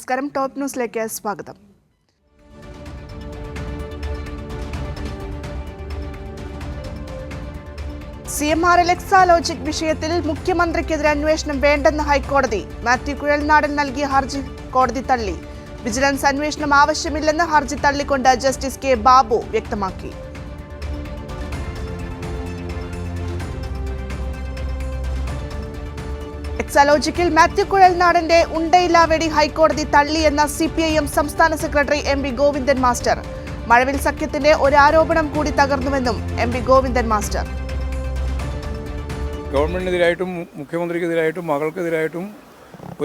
നമസ്കാരം. ടോപ്പ് ന്യൂസിലേക്ക് സ്വാഗതം. CMRL എക്സാലോജിക് വിഷയത്തിൽ മുഖ്യമന്ത്രിക്കെതിരെ അന്വേഷണം വേണ്ടെന്ന് ഹൈക്കോടതി. മാത്യു കുഴൽനാടൻ നൽകിയ ഹർജി കോടതി തള്ളി. വിജിലൻസ് അന്വേഷണം ആവശ്യമില്ലെന്ന് ഹർജി തള്ളിക്കൊണ്ട് ജസ്റ്റിസ് കെ ബാബു വ്യക്തമാക്കി. എക്സാലോജിക്കിൽ മാത്യു കുഴൽനാടന്റെ ഉണ്ടയില്ല വെടി ഹൈക്കോടതി തള്ളിയെന്ന CPIM സംസ്ഥാന സെക്രട്ടറി MP ഗോവിന്ദൻ മാസ്റ്റർ. മഴവിൽ സഖ്യത്തിന്റെ ഒരു ആരോപണം കൂടി തകർന്നുവെന്നും MP ഗോവിന്ദൻ മാസ്റ്റർ. ഗവൺമെന്റിനെതിരായിട്ടും മുഖ്യമന്ത്രിക്കെതിരായിട്ടും മകൾക്കെതിരായിട്ടും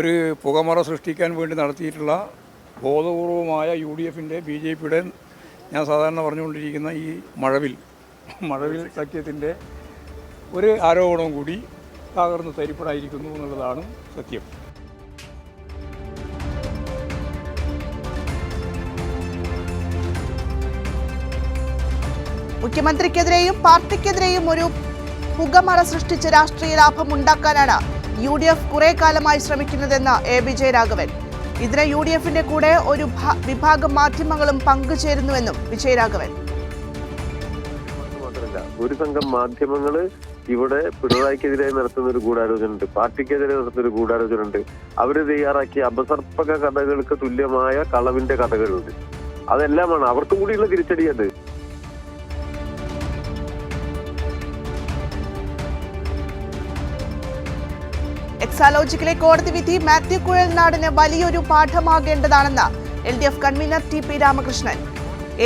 ഒരു പുകമറ സൃഷ്ടിക്കാൻ വേണ്ടി നടത്തിയിട്ടുള്ള ബോധപൂർവമായ UDFന്റെ BJPയുടെ ഞാൻ സാധാരണ പറഞ്ഞുകൊണ്ടിരിക്കുന്ന ഈ മഴവിൽ സഖ്യത്തിൻ്റെ ഒരു ആരോപണവും കൂടി തകർന്ന് തരിപ്പടായിരിക്കുന്നു എന്നുള്ളതാണ് സത്യം. മുഖ്യമന്ത്രിക്കെതിരെയും പാർട്ടിക്കെതിരെയും ഒരു പുകമറ സൃഷ്ടിച്ച് രാഷ്ട്രീയ ലാഭം ഉണ്ടാക്കാനാണ് UDF കുറെ കാലമായി ശ്രമിക്കുന്നതെന്ന് AB ജയരാഘവൻ. ഇതിന് UDFന്റെ കൂടെ ഒരു വിഭാഗം മാധ്യമങ്ങളും പങ്കുചേരുന്നുവെന്നും വിജയരാഘവൻ. ഒരു സംഘം മാധ്യമങ്ങള് ഇവിടെ പിണറായിക്കെതിരെ നടത്തുന്ന ഒരു ഗൂഢാലോചനയുണ്ട്, പാർട്ടിക്കെതിരെ നടത്തുന്ന ഒരു ഗൂഢാലോചനയുണ്ട്. അവര് തയ്യാറാക്കിയ അപസർപ്പക കഥകൾക്ക് തുല്യമായ കളവിന്റെ കഥകളുണ്ട്. അതെല്ലാമാണ് അവർക്കും കൂടിയുള്ള തിരിച്ചടിയത്. എക്സാലോജിക്കിലെ കോടതി വിധി മാത്യു കുഴൽനാടിന് വലിയൊരു പാഠമാകേണ്ടതാണെന്ന് LDF കൺവീനർ TP രാമകൃഷ്ണൻ.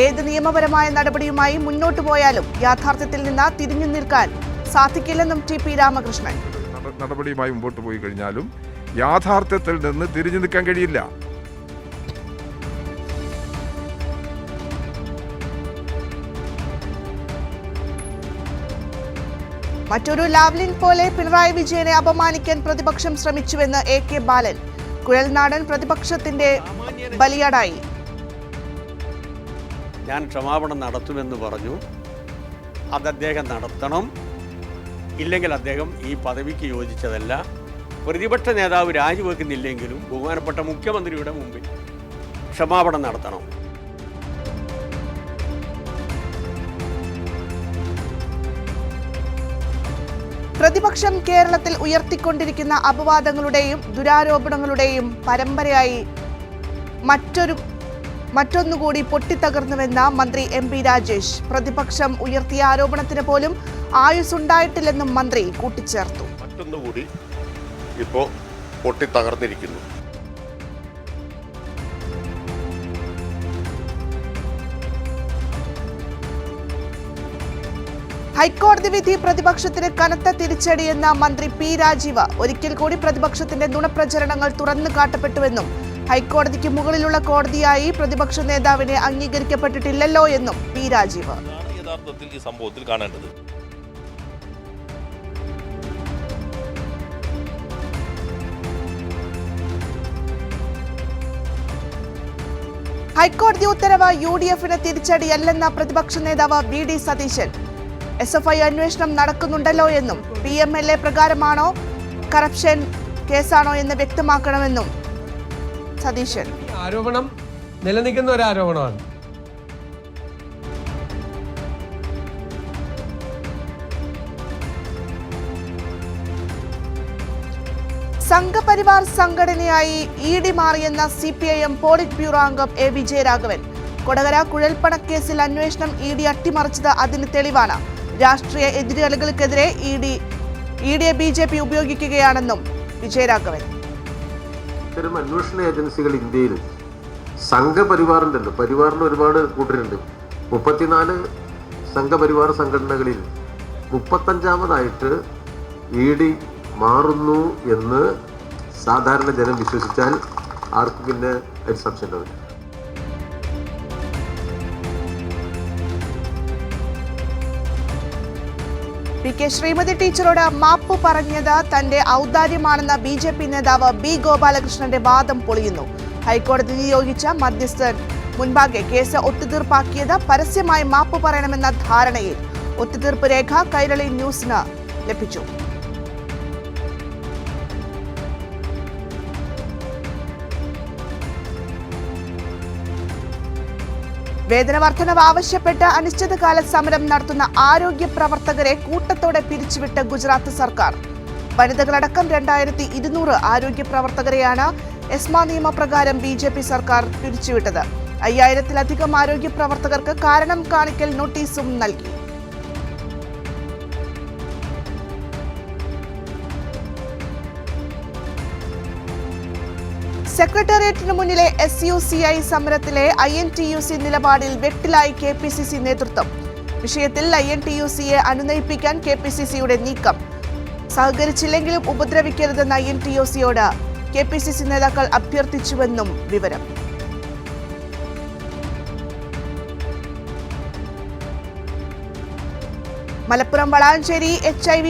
ഏത് നിയമപരമായ നടപടിയുമായി മുന്നോട്ടു പോയാലും യാഥാർത്ഥ്യത്തിൽ നിന്ന് തിരിഞ്ഞു നിൽക്കാൻ സാധിക്കില്ലെന്നും TP രാമകൃഷ്ണൻ. നടപടിയുമായി മുമ്പോട്ട് പോയി കഴിഞ്ഞാലും യാഥാർത്ഥ്യത്തിൽ നിന്ന് തിരിഞ്ഞു നിൽക്കാൻ കഴിയില്ല. മറ്റൊരു ലാവ്ലിൻ പോലെ പിണറായി വിജയനെ അപമാനിക്കാൻ പ്രതിപക്ഷം ശ്രമിച്ചുവെന്ന് AK ബാലൻ. കുഴൽനാടൻ പ്രതിപക്ഷത്തിന്റെ ബലിയാടായി. ഞാൻ ക്ഷമാപണം നടത്തുമെന്ന് പറഞ്ഞു. അത് അദ്ദേഹം നടത്തണം, ഇല്ലെങ്കിൽ അദ്ദേഹം ഈ പദവിക്ക് യോജിച്ചതല്ല. പ്രതിപക്ഷ നേതാവ് രാജിവെക്കുന്നില്ലെങ്കിലും ബഹുമാനപ്പെട്ട മുഖ്യമന്ത്രിയുടെ മുമ്പിൽ ക്ഷമാപണം നടത്തണം. പ്രതിപക്ഷം കേരളത്തിൽ ഉയർത്തിക്കൊണ്ടിരിക്കുന്ന അപവാദങ്ങളുടെയും ദുരാരോപണങ്ങളുടെയും പരമ്പരയായി മറ്റൊന്നുകൂടി പൊട്ടിത്തകർന്നുവെന്ന മന്ത്രി MP രാജേഷ്. പ്രതിപക്ഷം ഉയർത്തിയ ആരോപണത്തിന് പോലും ആയുസ്സുണ്ടായിട്ടില്ലെന്നും മന്ത്രി കൂട്ടിച്ചേർത്തു. മറ്റൊന്നുകൂടി ഇപ്പോ പൊട്ടിത്തകർന്നിരിക്കുന്നു. ഹൈക്കോടതി വിധി പ്രതിപക്ഷത്തിന് കനത്ത തിരിച്ചടിയെന്ന മന്ത്രി P രാജീവ്. ഒരിക്കൽ കൂടി പ്രതിപക്ഷത്തിന്റെ നുണപ്രചരണങ്ങൾ തുറന്നു കാട്ടപ്പെട്ടുവെന്നും ഹൈക്കോടതിക്ക് മുകളിലുള്ള കോടതിയായി പ്രതിപക്ഷ നേതാവിനെ അംഗീകരിക്കപ്പെട്ടിട്ടില്ലല്ലോ എന്നും P രാജീവ്. യഥാർത്ഥത്തിൽ ഈ സംഭവത്തിൽ കാണേണ്ടത് ഹൈക്കോടതി ഉത്തരവ് UDFന് തിരിച്ചടിയല്ലെന്ന പ്രതിപക്ഷ നേതാവ് VD സതീശൻ. SFI അന്വേഷണം നടക്കുന്നുണ്ടല്ലോ എന്നും PMLA പ്രകാരമാണോ കറപ്ഷൻ കേസാണോ എന്ന് വ്യക്തമാക്കണമെന്നും സതീശൻ. ആരോപണം നിലനിൽക്കുന്ന ഒരു ആരോപണമാണ്. സംഘപരിവാർ സംഘടനയായി ED മാറിയെന്ന CPIM പോളിറ്റ് ബ്യൂറോ അംഗം AB ജയരാഘവൻ. കൊടകര കുഴൽപ്പണക്കേസിൽ അന്വേഷണം ED അട്ടിമറിച്ചത് അതിന് തെളിവാണ്. രാഷ്ട്രീയ എതിരാളികൾക്കെതിരെ EDയെ BJP ഉപയോഗിക്കുകയാണെന്നും വിജയരാഘവൻ. ഇത്തരം അന്വേഷണ ഏജൻസികൾ ഇന്ത്യയിൽ സംഘപരിവാറുണ്ടല്ലോ, പരിവാറിന് ഒരുപാട് കൂട്ടരുണ്ട്. 34 സംഘപരിവാർ സംഘടനകളിൽ 35ാമതായിട്ട് ED മാറുന്നു എന്ന് സാധാരണ ജനം വിശ്വസിച്ചാൽ ആർക്കും പിന്നെ ഒരു സംശയം ഉണ്ടാവില്ല. PK ശ്രീമതി ടീച്ചറോട് മാപ്പ് പറഞ്ഞത് തന്റെ ഔദാര്യമാണെന്ന BJP നേതാവ് B ഗോപാലകൃഷ്ണന്റെ വാദം പൊളിയുന്നു. ഹൈക്കോടതി നിയോഗിച്ച മധ്യസ്ഥൻ മുൻപാകെ കേസ് ഒത്തുതീർപ്പാക്കിയത് പരസ്യമായി മാപ്പ് പറയണമെന്ന ധാരണയിൽ. ഒത്തുതീർപ്പ് രേഖ കൈരളി ന്യൂസിന് ലഭിച്ചു. വേതന വർധനവ് ആവശ്യപ്പെട്ട് അനിശ്ചിതകാല സമരം നടത്തുന്ന ആരോഗ്യ പ്രവർത്തകരെ കൂട്ടത്തോടെ പിരിച്ചുവിട്ട ഗുജറാത്ത് സർക്കാർ. വനിതകളടക്കം 2200 ആരോഗ്യ പ്രവർത്തകരെയാണ് എസ്മ നിയമപ്രകാരം BJP സർക്കാർ പിരിച്ചുവിട്ടത്. 5000-ലധികം ആരോഗ്യ പ്രവർത്തകർക്ക് കാരണം കാണിക്കൽ നോട്ടീസും നൽകി. സെക്രട്ടേറിയറ്റിന് മുന്നിലെ SUCI സമരത്തിലെ INTUC നിലപാടിൽ വെട്ടിലായി KPCC നേതൃത്വം. വിഷയത്തിൽ INTUCയെ അനുനയിപ്പിക്കാൻ KPCCയുടെ നീക്കം. സഹകരിച്ചില്ലെങ്കിലും ഉപദ്രവിക്കരുതെന്ന INTUCയോട് KPCC നേതാക്കൾ അഭ്യർത്ഥിച്ചുവെന്നും വിവരം. മലപ്പുറം വളാഞ്ചേരി HIV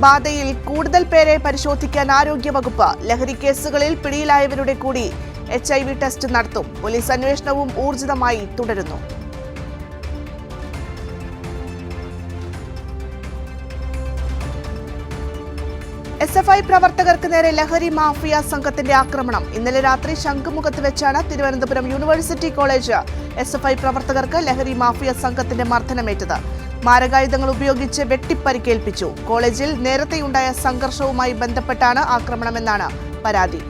ബാധയിൽ കൂടുതൽ പേരെ പരിശോധിക്കാൻ ആരോഗ്യവകുപ്പ്. ലഹരി കേസുകളിൽ പിടിയിലായവരുടെ കൂടി HIV ടെസ്റ്റ് നടത്തും. പോലീസ് അന്വേഷണവും ഊർജിതമായി തുടരുന്നു. SFI പ്രവർത്തകർക്ക് നേരെ ലഹരി മാഫിയ സംഘത്തിന്റെ ആക്രമണം. ഇന്നലെ രാത്രി ശംഖുമുഖത്ത് വെച്ചാണ് തിരുവനന്തപുരം യൂണിവേഴ്സിറ്റി കോളേജ് SFI പ്രവർത്തകർക്ക് ലഹരി മാഫിയ സംഘത്തിന്റെ മർദ്ദനമേറ്റത്. മാരകായുധങ്ങൾ ഉപയോഗിച്ച് വെട്ടിപ്പരിക്കേൽപ്പിച്ചു. കോളേജിൽ നേരത്തെയുണ്ടായ സംഘർഷവുമായി ബന്ധപ്പെട്ടാണ് ആക്രമണമെന്നാണ് പരാതി.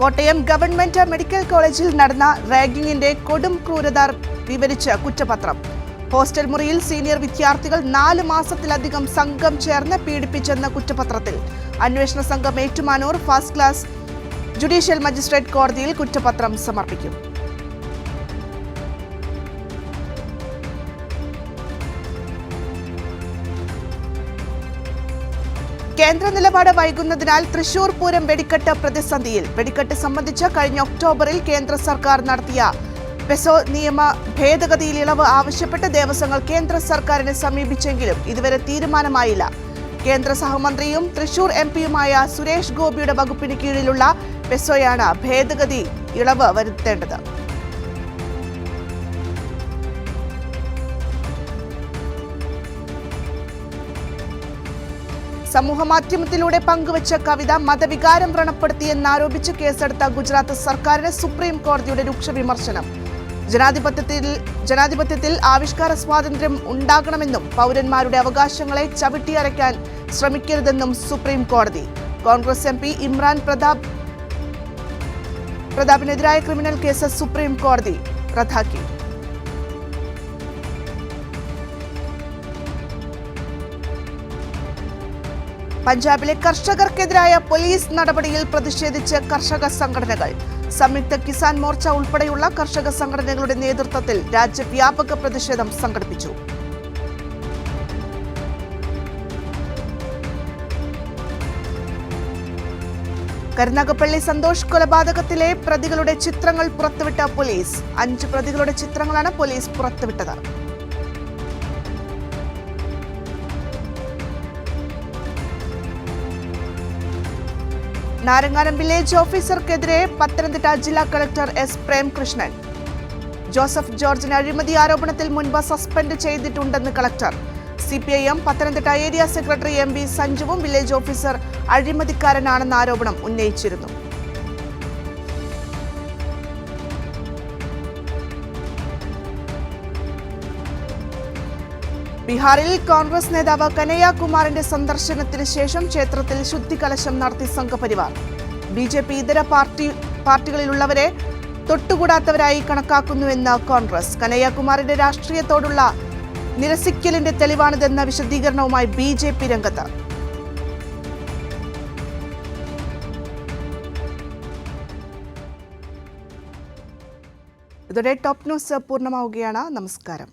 കോട്ടയം ഗവൺമെന്റ് മെഡിക്കൽ കോളേജിൽ നടന്ന റാഗിങ്ങിന്റെ കൊടും ക്രൂരത വിവരിച്ച് കുറ്റപത്രം. ഹോസ്റ്റൽ മുറിയിൽ സീനിയർ വിദ്യാർത്ഥികൾ 4 മാസത്തിലധികം സംഘം ചേർന്ന് പീഡിപ്പിച്ചെന്ന കുറ്റപത്രത്തിൽ. അന്വേഷണ സംഘം Ettumanoor first class judicial magistrate കോടതിയിൽ കുറ്റപത്രം സമർപ്പിക്കും. കേന്ദ്ര നിലപാട് വൈകുന്നതിനാൽ തൃശൂർ പൂരം വെടിക്കെട്ട് പ്രതിസന്ധിയിൽ. വെടിക്കെട്ട് സംബന്ധിച്ച് കഴിഞ്ഞ ഒക്ടോബറിൽ കേന്ദ്ര സർക്കാർ നടത്തിയ പെസോ നിയമ ഭേദഗതിയിൽ ഇളവ് ആവശ്യപ്പെട്ട് ദേവസ്വങ്ങൾ കേന്ദ്ര സർക്കാരിനെ സമീപിച്ചെങ്കിലും ഇതുവരെ തീരുമാനമായില്ല. കേന്ദ്ര സഹമന്ത്രിയും തൃശൂർ MP-യുമായ സുരേഷ് ഗോപിയുടെ വകുപ്പിന് കീഴിലുള്ള പെസോയാണ് ഭേദഗതി ഇളവ് വരുത്തേണ്ടത്. സമൂഹമാധ്യമത്തിലൂടെ പങ്കുവച്ച കവിത മതവികാരം വ്രണപ്പെടുത്തിയെന്നാരോപിച്ച് കേസെടുത്ത ഗുജറാത്ത് സർക്കാരിന് സുപ്രീം കോടതിയുടെ രൂക്ഷ വിമർശനം. ജനാധിപത്യത്തിൽ ആവിഷ്കാര സ്വാതന്ത്ര്യം ഉണ്ടാകണമെന്നും പൗരന്മാരുടെ അവകാശങ്ങളെ ചവിട്ടിയരയ്ക്കാൻ ശ്രമിക്കരുതെന്നും സുപ്രീം കോടതി. കോൺഗ്രസ് MP ഇമ്രാൻ പ്രതാപിനെതിരായ ക്രിമിനൽ കേസ് സുപ്രീം കോടതി റദ്ദാക്കി. പഞ്ചാബിലെ കർഷകർക്കെതിരായ പോലീസ് നടപടിയിൽ പ്രതിഷേധിച്ച് കർഷക സംഘടനകൾ. സംയുക്ത കിസാൻ മോർച്ച ഉൾപ്പെടെയുള്ള കർഷക സംഘടനകളുടെ നേതൃത്വത്തിൽ രാജ്യവ്യാപക പ്രതിഷേധം സംഘടിപ്പിച്ചു. കരുനാഗപ്പള്ളി സന്തോഷ് കൊലപാതകത്തിലെ പ്രതികളുടെ ചിത്രങ്ങൾ പുറത്തുവിട്ട പോലീസ്. 5 പ്രതികളുടെ ചിത്രങ്ങളാണ് പോലീസ് പുറത്തുവിട്ടത്. നാരങ്ങാനം വില്ലേജ് ഓഫീസർക്കെതിരെ പത്തനംതിട്ട ജില്ലാ കളക്ടർ S. പ്രേംകൃഷ്ണൻ. ജോസഫ് ജോർജിന് അഴിമതി ആരോപണത്തിൽ മുൻപ് സസ്പെൻഡ് ചെയ്തിട്ടുണ്ടെന്ന് collector. CPIM Pathanamthitta area secretary MB സഞ്ജുവും വില്ലേജ് ഓഫീസർ അഴിമതിക്കാരനാണെന്ന ആരോപണം ഉന്നയിച്ചിരുന്നു. ബീഹാറിൽ കോൺഗ്രസ് നേതാവ് കനയ്യകുമാറിന്റെ സന്ദർശനത്തിന് ശേഷം ക്ഷേത്രത്തിൽ ശുദ്ധികലശം നടത്തി സംഘപരിവാർ. BJP ഇതര പാർട്ടികളിലുള്ളവരെ തൊട്ടുകൂടാത്തവരായി കണക്കാക്കുന്നുവെന്ന് കോൺഗ്രസ്. കനയ്യകുമാറിന്റെ രാഷ്ട്രീയത്തോടുള്ള നിരസിക്കലിന്റെ തെളിവാണിതെന്ന വിശദീകരണവുമായി BJP രംഗത്ത്. ഇതോടെ ടോപ്പ് ന്യൂസ് പൂർണ്ണമാവുകയാണ്. നമസ്കാരം.